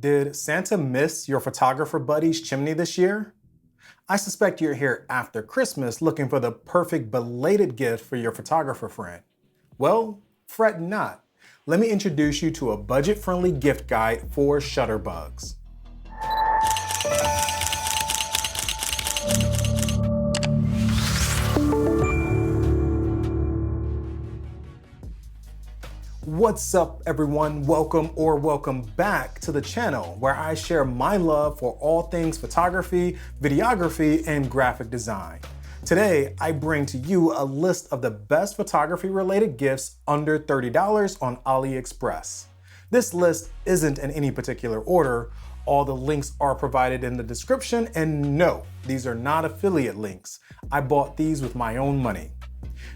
Did Santa miss your photographer buddy's chimney this year? I suspect you're here after Christmas looking for the perfect belated gift for your photographer friend. Well, fret not. Let me introduce you to a budget-friendly gift guide for shutterbugs. What's up, everyone? Welcome back to the channel where I share my love for all things photography, videography, and graphic design. Today, I bring to you a list of the best photography-related gifts under $30 on AliExpress. This list isn't in any particular order. All the links are provided in the description, and no, these are not affiliate links. I bought these with my own money.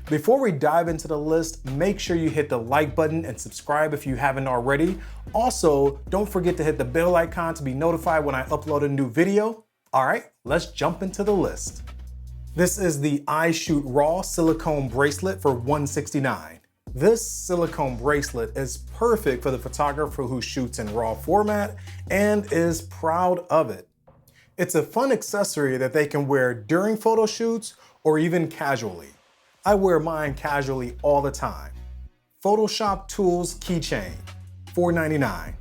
Before we dive into the list, make sure you hit the like button and subscribe if you haven't already. Also, don't forget to hit the bell icon to be notified when I upload a new video. All right, let's jump into the list. This is the I SHOOT RAW Silicone bracelet for $169. This silicone bracelet is perfect for the photographer who shoots in RAW format and is proud of it. It's a fun accessory that they can wear during photo shoots or even casually. I wear mine casually all the time. Photoshop Tools Keychain, $4.99.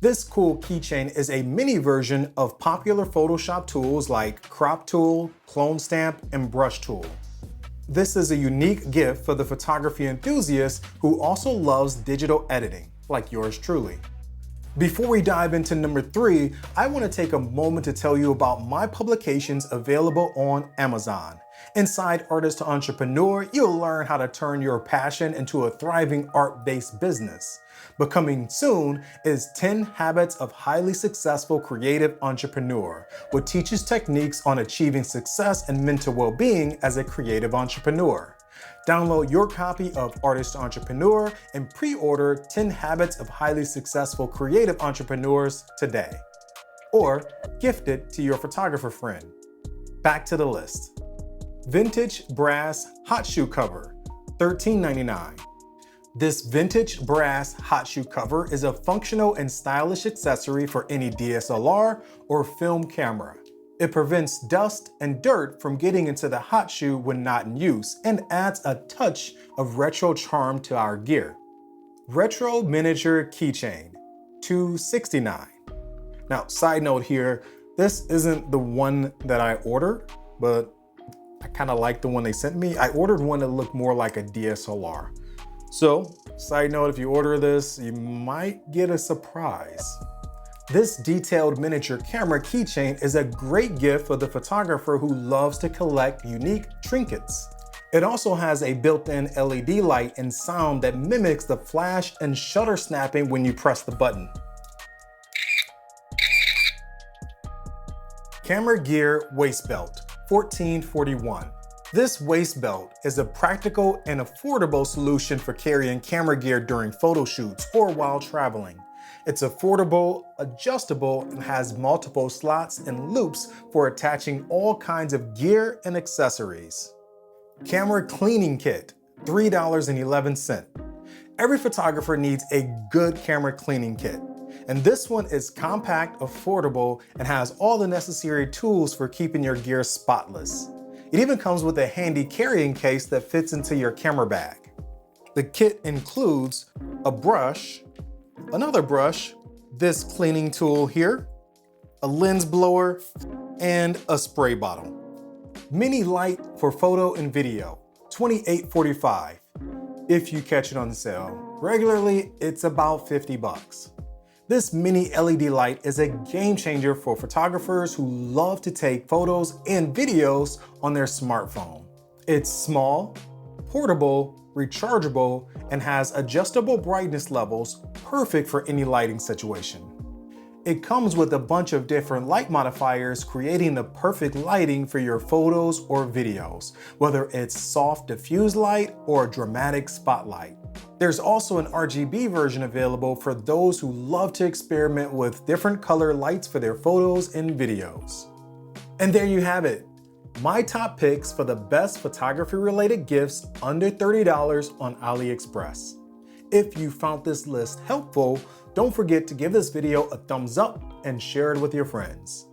This cool keychain is a mini version of popular Photoshop tools like Crop Tool, Clone Stamp, and Brush Tool. This is a unique gift for the photography enthusiast who also loves digital editing, like yours truly. Before we dive into number 3, I want to take a moment to tell you about my publications available on Amazon. Inside Artist to Entrepreneur, you'll learn how to turn your passion into a thriving art-based business. But coming soon is 10 Habits of Highly Successful Creative Entrepreneur, which teaches techniques on achieving success and mental well-being as a creative entrepreneur. Download your copy of Artist to Entrepreneur and pre-order 10 Habits of Highly Successful Creative Entrepreneurs today. Or gift it to your photographer friend. Back to the list. Vintage brass hot shoe cover, $13.99. This vintage brass hot shoe cover is a functional and stylish accessory for any DSLR or film camera. It prevents dust and dirt from getting into the hot shoe when not in use and adds a touch of retro charm to our gear. Retro miniature keychain, $2.69. Now, side note here, this isn't the one that I ordered, but I kind of like the one they sent me. I ordered one that looked more like a DSLR. So, side note, if you order this, you might get a surprise. This detailed miniature camera keychain is a great gift for the photographer who loves to collect unique trinkets. It also has a built-in LED light and sound that mimics the flash and shutter snapping when you press the button. Camera Gear Waist Belt, $14.41. This waist belt is a practical and affordable solution for carrying camera gear during photo shoots or while traveling. It's affordable, adjustable, and has multiple slots and loops for attaching all kinds of gear and accessories. Camera Cleaning Kit, $3.11. Every photographer needs a good camera cleaning kit. And this one is compact, affordable, and has all the necessary tools for keeping your gear spotless. It even comes with a handy carrying case that fits into your camera bag. The kit includes a brush, another brush, this cleaning tool here, a lens blower, and a spray bottle. Mini light for photo and video, $28.45. If you catch it on sale. Regularly, it's about 50 bucks. This mini LED light is a game changer for photographers who love to take photos and videos on their smartphone. It's small, portable, rechargeable, and has adjustable brightness levels, perfect for any lighting situation. It comes with a bunch of different light modifiers, creating the perfect lighting for your photos or videos, whether it's soft diffuse light or dramatic spotlight. There's also an RGB version available for those who love to experiment with different color lights for their photos and videos. And there you have it, my top picks for the best photography-related gifts under $30 on AliExpress. If you found this list helpful, don't forget to give this video a thumbs up and share it with your friends.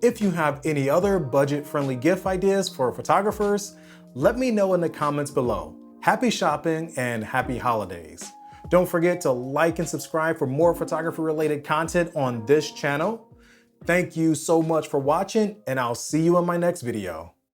If you have any other budget-friendly gift ideas for photographers, let me know in the comments below. Happy shopping and happy holidays. Don't forget to like and subscribe for more photography-related content on this channel. Thank you so much for watching, and I'll see you in my next video.